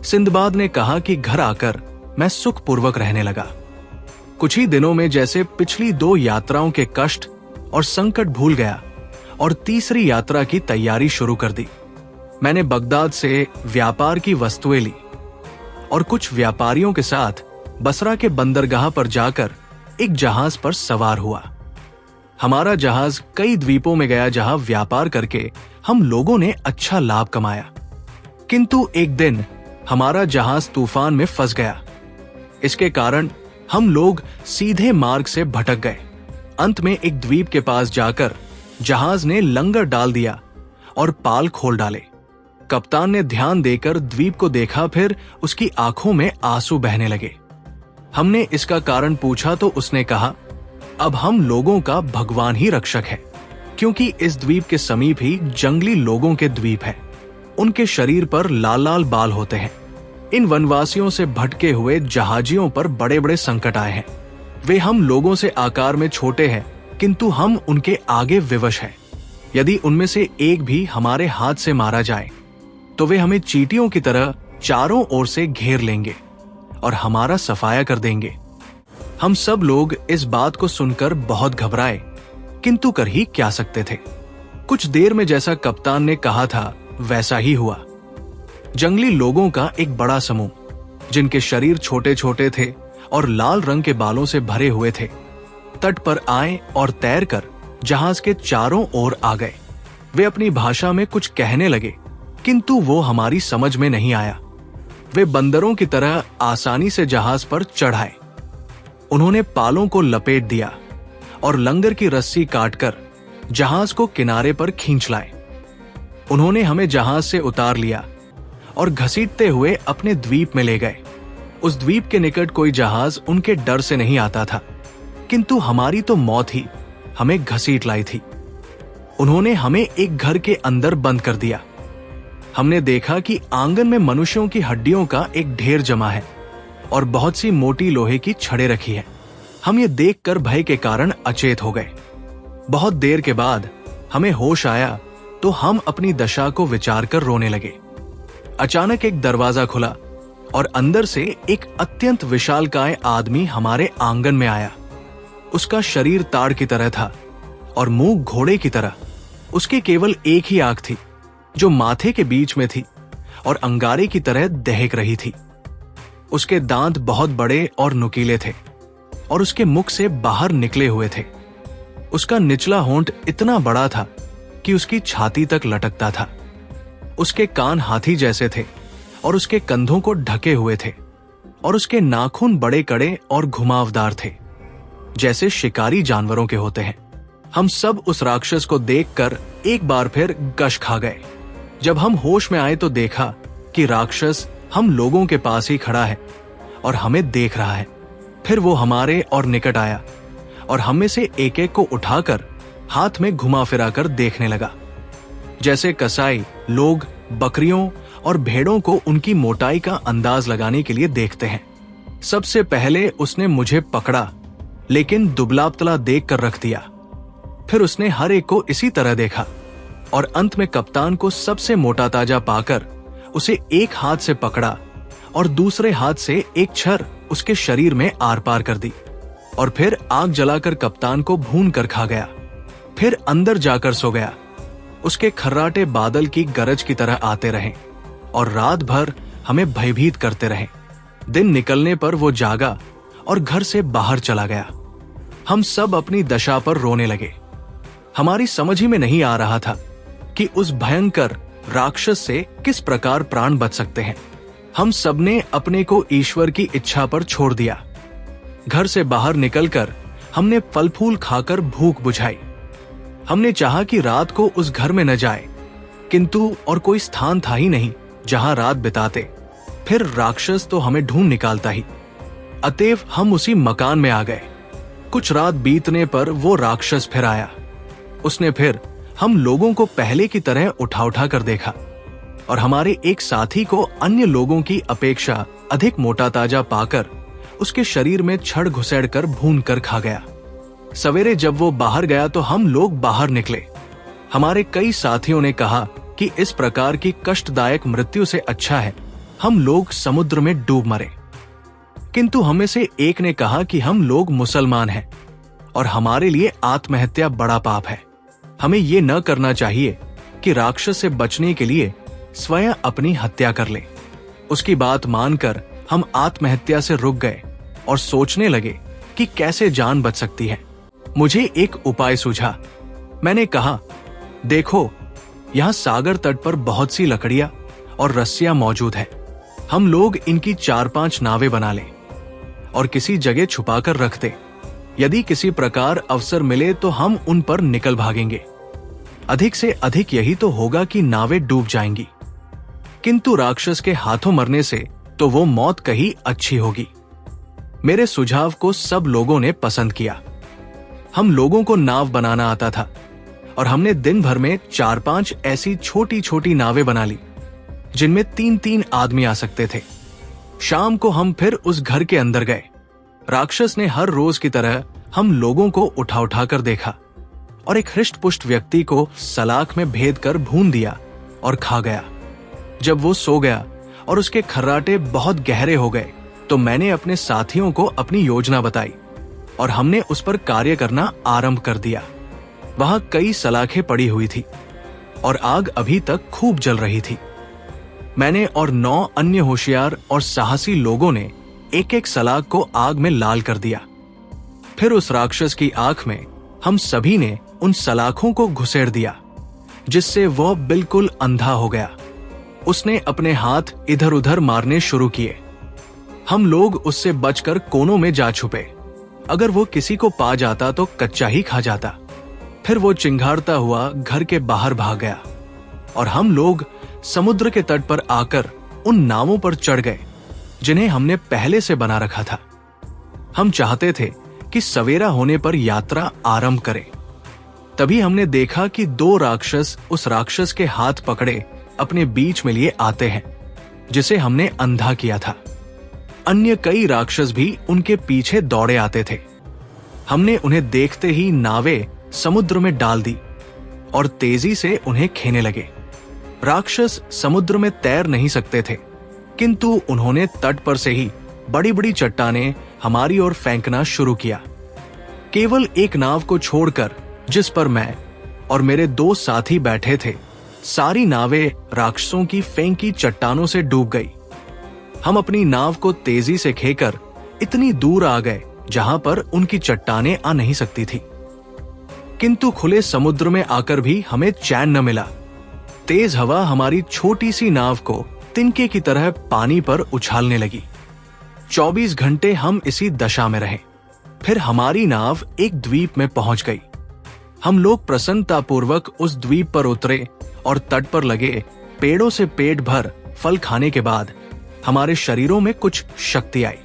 Sinbad ने कहा कि घर आकर मैं सुखपूर्वक रहने लगा। कुछ ही दिनों में जैसे पिछली 2 यात्राओं के कष्ट और संकट भूल गया और तीसरी यात्रा की तैयारी शुरू कर दी। मैंने बगदाद से व्यापार की वस्तुएं ली और कुछ व्यापारियों के साथ बसरा के बंदरगाह पर जाकर एक जहाज पर सवार हुआ। हमारा जहाज कई द्वीपों में गया जहां व्यापार करके हम लोगों ने अच्छा लाभ कमाया। किंतु एक दिन हमारा जहाज तूफान में फंस गया। इसके कारण हम लोग सीधे मार्ग से भटक गए। अंत में एक द्वीप के पास जाकर जहाज ने लंगर डाल दिया और पाल खोल डाले। कप्तान ने ध्यान देकर द्वीप को देखा, फिर उसकी आंखों में आंसू बहने लगे। हमने इसका कारण पूछा तो उसने कहा, अब हम लोगों का भगवान ही रक्षक है, क्योंकि इस द्वीप के समीप ही जंगली लोगों के द्वीप है। उनके शरीर पर लाल लाल बाल होते हैं। इन वनवासियों से भटके हुए जहाजियों पर बड़े बड़े संकट आए हैं। वे हम लोगों से आकार में छोटे हैं, किंतु हम उनके आगे विवश हैं। यदि उनमें से एक भी हमारे हाथ से मारा जाए तो वे हमें चींटियों की तरह चारों ओर से घेर लेंगे और हमारा सफाया कर देंगे। हम सब लोग इस बात को सुनकर बहुत घबराए, किंतु कर ही क्या सकते थे। कुछ देर में जैसा कप्तान ने कहा था वैसा ही हुआ। जंगली लोगों का एक बड़ा समूह, जिनके शरीर छोटे छोटे थे और लाल रंग के बालों से भरे हुए थे, तट पर आए और तैरकर जहाज के चारों ओर आ गए। वे अपनी भाषा में कुछ कहने लगे, किंतु वो हमारी समझ में नहीं आया। वे बंदरों की तरह आसानी से जहाज पर चढ़ आए। उन्होंने पालों को लपेट दिया और लंगर की रस्सी काटकर जहाज को किनारे पर खींच लाए। उन्होंने हमें जहाज से उतार लिया और घसीटते हुए अपने द्वीप में ले गए। उस द्वीप के निकट कोई जहाज उनके डर से नहीं आता था, किंतु हमारी तो मौत ही हमें घसीट लाई थी। उन्होंने हमें एक घर के अंदर बंद कर दिया। हमने देखा कि आंगन में मनुष्यों की हड्डियों का एक ढेर जमा है और बहुत सी मोटी लोहे की छड़ें रखी है। हम ये देखकर भय के कारण अचेत हो गए। बहुत देर के बाद हमें होश आया तो हम अपनी दशा को विचार कर रोने लगे। अचानक एक दरवाजा खुला और अंदर से एक अत्यंत विशालकाय आदमी हमारे आंगन में आया। उसका शरीर ताड़ की तरह था और मुंह घोड़े की तरह। उसके केवल एक ही आंख थी जो माथे के बीच में थी और अंगारे की तरह दहक रही थी। उसके दांत बहुत बड़े और नुकीले थे और उसके मुख से बाहर निकले हुए थे। उसका निचला होंठ इतना बड़ा था कि उसकी छाती तक लटकता था। उसके कान हाथी जैसे थे और उसके कंधों को ढके हुए थे और उसके नाखून बड़े कड़े और घुमावदार थे, जैसे शिकारी जानवरों के होते हैं। हम सब उस राक्षस को देखकर एक बार फिर गश खा गए। जब हम होश में आए तो देखा कि राक्षस हम लोगों के पास ही खड़ा है और हमें देख रहा है। फिर वो हमारे और निकट आया और हम में से एक एक को उठाकर हाथ में घुमा फिरा कर देखने लगा, जैसे कसाई लोग बकरियों और भेड़ों को उनकी मोटाई का अंदाज लगाने के लिए देखते हैं। सबसे पहले उसने मुझे पकड़ा, लेकिन दुबला पतला देख कर रख दिया। फिर उसने हर एक को इसी तरह देखा और अंत में कप्तान को सबसे मोटा ताजा पाकर उसे एक हाथ से पकड़ा और दूसरे हाथ से एक छर उसके शरीर में आर पार कर दी और फिर आग जलाकर कप्तान को भून कर खा गया। फिर अंदर जाकर सो गया। उसके खर्राटे बादल की गरज की तरह आते रहे और रात भर हमें भयभीत करते रहे। दिन निकलने पर वो जागा और घर से बाहर चला गया। हम सब अपनी दशा पर रोने लगे। हमारी समझ ही में नहीं आ रहा था कि उस भयंकर राक्षस से किस प्रकार प्राण बच सकते हैं। हम सबने अपने को ईश्वर की इच्छा पर छोड़ दिया। घर से बाहर निकलकर हमने फल फूल खाकर भूख बुझाई। हमने चाहा कि रात को उस घर में न जाए, किंतु और कोई स्थान था ही नहीं जहां रात बिताते। फिर राक्षस तो हमें ढूंढ निकालता ही। अतएव हम उसी मकान में आ गए। कुछ रात बीतने पर वो राक्षस फिर आया। उसने फिर हम लोगों को पहले की तरह उठा उठा कर देखा और हमारे एक साथी को अन्य लोगों की अपेक्षा अधिक मोटा ताजा पाकर उसके शरीर में छड़ घुसेड़ कर भून कर खा गया। सवेरे जब वो बाहर गया तो हम लोग बाहर निकले। हमारे कई साथियों ने कहा कि इस प्रकार की कष्टदायक मृत्यु से अच्छा है हम लोग समुद्र में डूब मरे। किंतु हमें से एक ने कहा कि हम लोग मुसलमान हैं और हमारे लिए आत्महत्या बड़ा पाप है। हमें ये न करना चाहिए कि राक्षस से बचने के लिए स्वयं अपनी हत्या कर ले। उसकी बात मानकर हम आत्महत्या से रुक गए और सोचने लगे कि कैसे जान बच सकती है। मुझे एक उपाय सूझा। मैंने कहा, देखो, यहाँ सागर तट पर बहुत सी लकड़ियां और रस्सियां मौजूद है। हम लोग इनकी 4-5 नावें बना लें और किसी जगह छुपाकर रख दें। यदि किसी प्रकार अवसर मिले तो हम उन पर निकल भागेंगे। अधिक से अधिक यही तो होगा कि नावें डूब जाएंगी, किंतु राक्षस के हाथों मरने से तो वो मौत कहीं अच्छी होगी। मेरे सुझाव को सब लोगों ने पसंद किया। हम लोगों को नाव बनाना आता था और हमने दिन भर में 4-5 ऐसी छोटी छोटी नावें बना ली जिनमें 3-3 आदमी आ सकते थे। शाम को हम फिर उस घर के अंदर गए। राक्षस ने हर रोज की तरह हम लोगों को उठा उठा कर देखा और एक हृष्ट पुष्ट व्यक्ति को सलाख में भेद कर भून दिया और खा गया। जब वो सो गया और उसके खर्राटे बहुत गहरे हो गए तो मैंने अपने साथियों को अपनी योजना बताई और हमने उस पर कार्य करना आरंभ कर दिया। वहां कई सलाखें पड़ी हुई थी और आग अभी तक खूब जल रही थी। मैंने और 9 अन्य होशियार और साहसी लोगों ने एक एक सलाख को आग में लाल कर दिया। फिर उस राक्षस की आंख में हम सभी ने उन सलाखों को घुसेड़ दिया, जिससे वह बिल्कुल अंधा हो गया। उसने अपने हाथ इधर उधर मारने शुरू किए। हम लोग उससे बचकर कोनों में जा छुपे। अगर वो किसी को पा जाता तो कच्चा ही खा जाता। फिर वो चिंघाड़ता हुआ घर के बाहर भाग गया और हम लोग समुद्र के तट पर आकर उन नावों पर चढ़ गए जिन्हें हमने पहले से बना रखा था। हम चाहते थे कि सवेरा होने पर यात्रा आरंभ करें। तभी हमने देखा कि 2 राक्षस उस राक्षस के हाथ पकड़े अपने बीच में लिए आते हैं जिसे हमने अंधा किया था। अन्य कई राक्षस भी उनके पीछे दौड़े आते थे। हमने उन्हें देखते ही नावें समुद्र में डाल दी और तेजी से उन्हें खेने लगे। राक्षस समुद्र में तैर नहीं सकते थे, किंतु उन्होंने तट पर से ही बड़ी बड़ी चट्टानें हमारी ओर फेंकना शुरू किया। केवल एक नाव को छोड़कर, जिस पर मैं और मेरे 2 साथी बैठे थे, सारी नावें राक्षसों की फेंकी चट्टानों से डूब गई। हम अपनी नाव को तेजी से खेकर इतनी दूर आ गए जहां पर उनकी चट्टानें आ नहीं सकती थी। किंतु खुले समुद्र में आकर भी हमें चैन न मिला। तेज हवा हमारी छोटी सी नाव को तिनके की तरह पानी पर उछालने लगी। 24 घंटे हम इसी दशा में रहे। फिर हमारी नाव एक द्वीप में पहुंच गई। हम लोग प्रसन्नतापूर्वक उस द्वीप पर उतरे और तट पर लगे पेड़ों से पेट भर फल खाने के बाद हमारे शरीरों में कुछ शक्ति आई।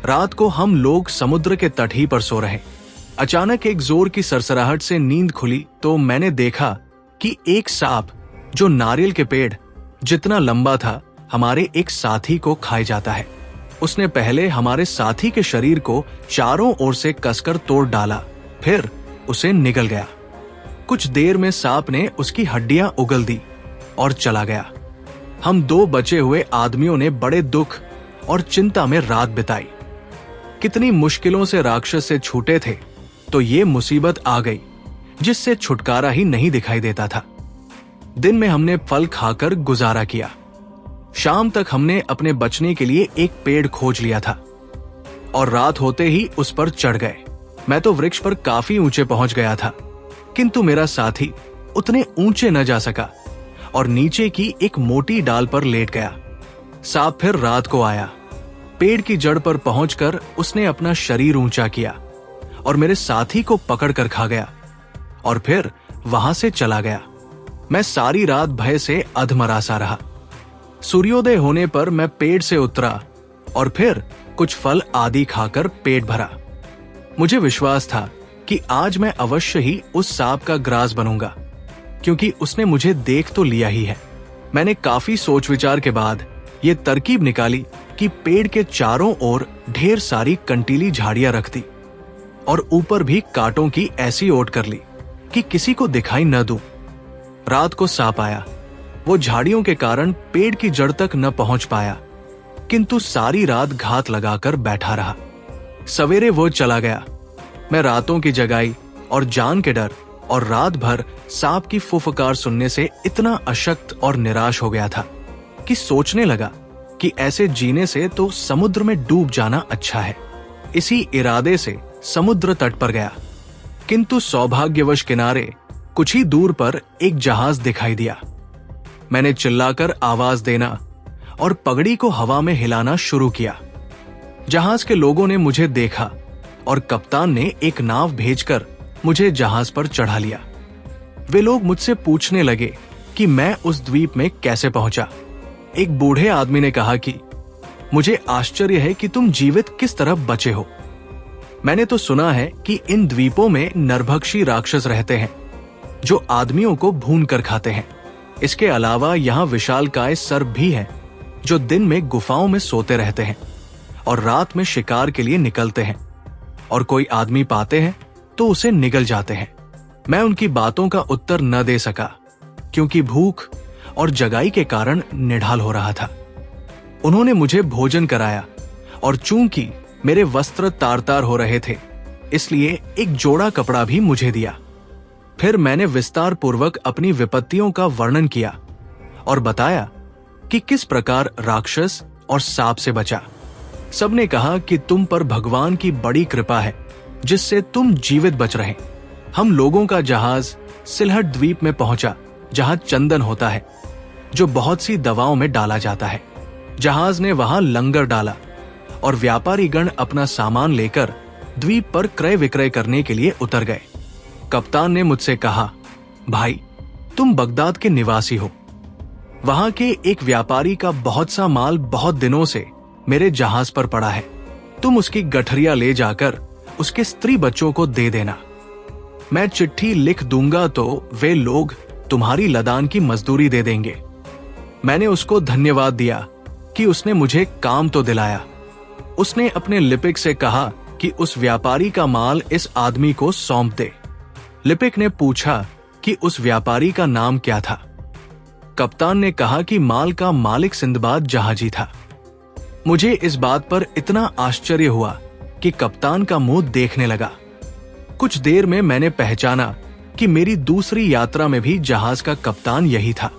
रात को हम लोग समुद्र के तट ही पर सो रहे। अचानक एक जोर की सरसराहट से नींद खुली तो मैंने देखा कि एक सांप जो नारियल के पेड़ जितना लंबा था हमारे एक साथी को खाए जाता है। उसने पहले हमारे साथी के शरीर को चारों ओर से कसकर तोड़ डाला, फिर उसे निगल गया। कुछ देर में सांप ने उसकी हड्डियां उगल दी और चला गया। हम 2 बचे हुए आदमियों ने बड़े दुख और चिंता में रात बिताई। कितनी मुश्किलों से राक्षस से छूटे थे तो ये मुसीबत आ गई जिससे छुटकारा ही नहीं दिखाई देता था। दिन में हमने फल खाकर गुजारा किया। शाम तक हमने अपने बचने के लिए एक पेड़ खोज लिया था और रात होते ही उस पर चढ़ गए। मैं तो वृक्ष पर काफी ऊंचे पहुंच गया था, किंतु मेरा साथी उतने ऊंचे न जा सका और नीचे की एक मोटी डाल पर लेट गया। सांप फिर रात को आया। पेड़ की जड़ पर पहुंचकर उसने अपना शरीर ऊंचा किया और मेरे साथी को पकड़कर खा गया और फिर वहां से चला गया। मैं सारी रात भय से अधमरासा रहा। सूर्योदय होने पर मैं पेड़ से उतरा और फिर कुछ फल आदि खाकर पेट भरा। मुझे विश्वास था कि आज मैं अवश्य ही उस सांप का ग्रास बनूंगा, क्योंकि उसने मुझे देख तो लिया ही है। मैंने काफी सोच विचार के बाद ये तरकीब निकाली कि पेड़ के चारों ओर ढेर सारी कंटीली झाड़ियां रख दी और ऊपर भी कांटों की ऐसी ओट कर ली कि किसी को दिखाई न दूं। रात को सांप आया। वो झाड़ियों के कारण पेड़ की जड़ तक न पहुंच पाया, किंतु सारी रात घात लगाकर बैठा रहा। सवेरे वो चला गया। मैं रातों की जगाई और जान के डर और रात भर सांप की फुफकार सुनने से इतना अशक्त और निराश हो गया था कि सोचने लगा कि ऐसे जीने से तो समुद्र में डूब जाना अच्छा है। इसी इरादे से समुद्र तट पर गया, किंतु सौभाग्यवश किनारे कुछ ही दूर पर एक जहाज दिखाई दिया। मैंने चिल्लाकर आवाज देना और पगड़ी को हवा में हिलाना शुरू किया। जहाज के लोगों ने मुझे देखा और कप्तान ने एक नाव भेजकर मुझे जहाज पर चढ़ा लिया। वे लोग मुझसे पूछने लगे कि मैं उस द्वीप में कैसे पहुंचा। एक बूढ़े आदमी ने कहा कि मुझे आश्चर्य है कि तुम जीवित किस तरह बचे हो। मैंने तो सुना है कि इन द्वीपों में नरभक्षी राक्षस रहते हैं जो आदमियों को भून कर खाते हैं। इसके अलावा यहाँ विशालकाय सर्प भी हैं जो दिन में गुफाओं में सोते रहते हैं और रात में शिकार के लिए निकलते हैं, और कोई आदमी पाते हैं तो उसे निगल जाते हैं। मैं उनकी बातों का उत्तर न दे सका क्योंकि भूख और जगाई के कारण निढाल हो रहा था। उन्होंने मुझे भोजन कराया और चूंकि मेरे वस्त्र तार तार हो रहे थे इसलिए एक जोड़ा कपड़ा भी मुझे दिया। फिर मैंने विस्तार पूर्वक अपनी विपत्तियों का वर्णन किया और बताया कि किस प्रकार राक्षस और सांप से बचा। सबने कहा कि तुम पर भगवान की बड़ी कृपा है जिससे तुम जीवित बच रहे। हम लोगों का जहाज सिलहट द्वीप में पहुंचा जहां चंदन होता है जो बहुत सी दवाओं में डाला जाता है। जहाज ने वहां लंगर डाला और व्यापारी गण अपना सामान लेकर द्वीप पर क्रय विक्रय करने के लिए उतर गए। कप्तान ने मुझसे कहा, भाई तुम बगदाद के निवासी हो। वहां के एक व्यापारी का बहुत सा माल बहुत दिनों से मेरे जहाज पर पड़ा है। तुम उसकी गठरिया ले जाकर उसके स्त्री बच्चों को दे देना। मैं चिट्ठी लिख दूंगा तो वे लोग तुम्हारी लदान की मजदूरी दे देंगे। मैंने उसको धन्यवाद दिया कि उसने मुझे काम तो दिलाया। उसने अपने लिपिक से कहा कि उस व्यापारी का माल इस आदमी को सौंप दे। लिपिक ने पूछा कि उस व्यापारी का नाम क्या था। कप्तान ने कहा कि माल का मालिक सिंदबाद जहाजी था। मुझे इस बात पर इतना आश्चर्य हुआ कि कप्तान का मुंह देखने लगा। कुछ देर में मैंने पहचाना कि मेरी दूसरी यात्रा में भी जहाज का कप्तान यही था।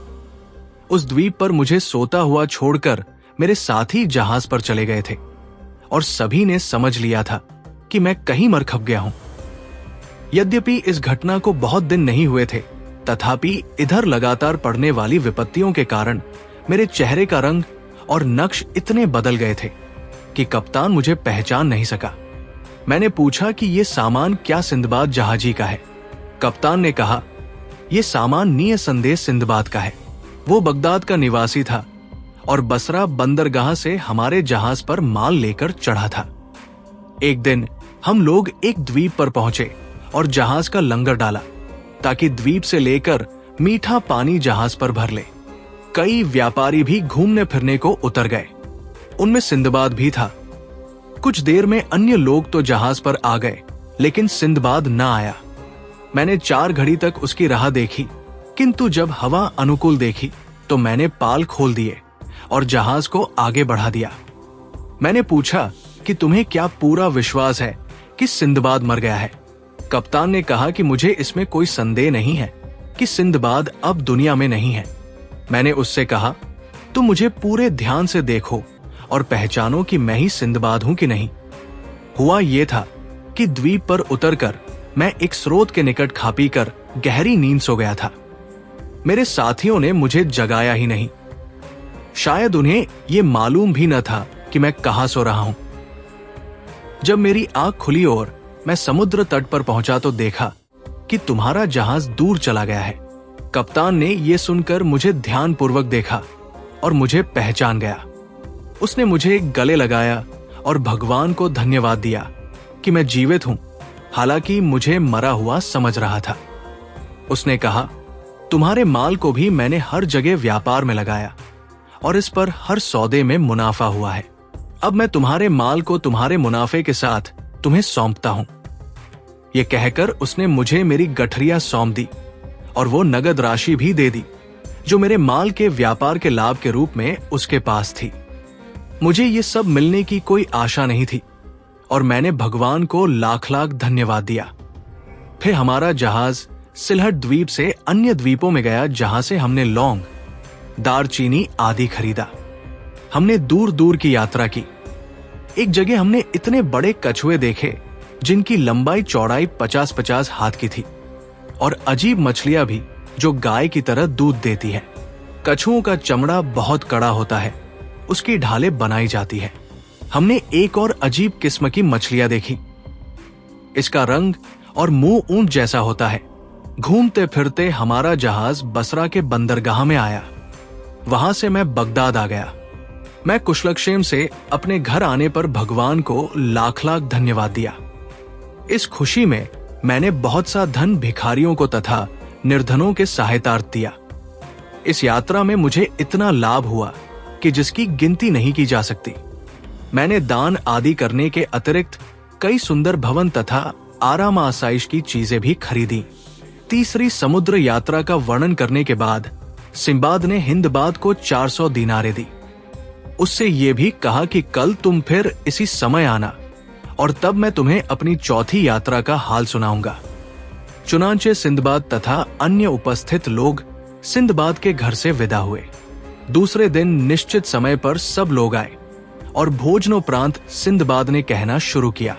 उस द्वीप पर मुझे सोता हुआ छोड़कर मेरे साथी जहाज पर चले गए थे और सभी ने समझ लिया था कि मैं कहीं मर खप गया हूं। यद्यपि इस घटना को बहुत दिन नहीं हुए थे, तथापि इधर लगातार पड़ने वाली विपत्तियों के कारण मेरे चेहरे का रंग और नक्श इतने बदल गए थे कि कप्तान मुझे पहचान नहीं सका। मैंने पूछा कि ये सामान क्या सिंदबाद जहाजी का है। कप्तान ने कहा, यह सामान निःसंदेह सिंदबाद का है। वो बगदाद का निवासी था और बसरा बंदरगाह से हमारे जहाज पर माल लेकर चढ़ा था। एक दिन हम लोग एक द्वीप पर पहुंचे और जहाज का लंगर डाला ताकि द्वीप से लेकर मीठा पानी जहाज पर भर ले। कई व्यापारी भी घूमने फिरने को उतर गए, उनमें सिंदबाद भी था। कुछ देर में अन्य लोग तो जहाज पर आ गए, लेकिन सिंदबाद न आया। मैंने 4 घड़ी तक उसकी राह देखी, किंतु जब हवा अनुकूल देखी तो मैंने पाल खोल दिए और जहाज को आगे बढ़ा दिया। मैंने पूछा कि तुम्हें क्या पूरा विश्वास है कि सिंदबाद मर गया है। कप्तान ने कहा कि मुझे इसमें कोई संदेह नहीं है कि सिंदबाद अब दुनिया में नहीं है। मैंने उससे कहा, तुम मुझे पूरे ध्यान से देखो और पहचानो कि मैं ही सिंदबाद हूं कि नहीं। हुआ ये था कि द्वीप पर उतरकर मैं एक स्रोत के निकट खा पी कर गहरी नींद सो गया था। मेरे साथियों ने मुझे जगाया ही नहीं। शायद उन्हें यह मालूम भी न था कि मैं कहां सो रहा हूं। जब मेरी आंख खुली और मैं समुद्र तट पर पहुंचा तो देखा कि तुम्हारा जहाज दूर चला गया है। कप्तान ने यह सुनकर मुझे ध्यानपूर्वक देखा और मुझे पहचान गया। उसने मुझे गले लगाया और भगवान को धन्यवाद दिया कि मैं जीवित हूं, हालांकि मुझे मरा हुआ समझ रहा था। उसने कहा, तुम्हारे माल को भी मैंने हर जगह व्यापार में लगाया और इस पर हर सौदे में मुनाफा हुआ है। अब मैं तुम्हारे माल को तुम्हारे मुनाफे के साथ तुम्हें सौंपता हूं। यह कहकर उसने मुझे मेरी गठरिया सौंप दी और वो नगद राशि भी दे दी। जो मेरे माल के व्यापार के लाभ के रूप में उसके पास थी। मुझे ये सब मिलने की कोई आशा नहीं थी और मैंने भगवान को लाख लाख धन्यवाद दिया। फिर हमारा जहाज सिलहट द्वीप से अन्य द्वीपों में गया, जहां से हमने लौंग, दारचीनी आदि खरीदा। हमने दूर दूर की यात्रा की। एक जगह हमने इतने बड़े कछुए देखे जिनकी लंबाई चौड़ाई 50-50 हाथ की थी, और अजीब मछलियां भी जो गाय की तरह दूध देती है। कछुओं का चमड़ा बहुत कड़ा होता है, उसकी ढालें बनाई जाती है। हमने एक और अजीब किस्म की मछलियां देखी। इसका रंग और मुंह ऊंट जैसा होता है। घूमते फिरते हमारा जहाज बसरा के बंदरगाह में आया। वहां से मैं बगदाद आ गया। मैं कुशलक्षेम से अपने घर आने पर भगवान को लाख लाख धन्यवाद दिया। इस खुशी में मैंने बहुत सा धन भिखारियों को तथा निर्धनों के सहायतार्थ दिया। इस यात्रा में मुझे इतना लाभ हुआ कि जिसकी गिनती नहीं की जा सकती। मैंने दान आदि करने के अतिरिक्त कई सुंदर भवन तथा आराम आसाइश की चीजें भी खरीदी। तीसरी समुद्र यात्रा का वर्णन करने के बाद सिंबाद ने हिंदबाद को 400 दीनारें दी। उससे ये भी कहा कि कल तुम फिर इसी समय आना और तब मैं तुम्हें अपनी चौथी यात्रा का हाल सुनाऊंगा। चुनांचे सिंदबाद तथा अन्य उपस्थित लोग सिंदबाद के घर से विदा हुए। दूसरे दिन निश्चित समय पर सब लोग आए और भोजनोपरांत सिंदबाद ने कहना शुरू किया।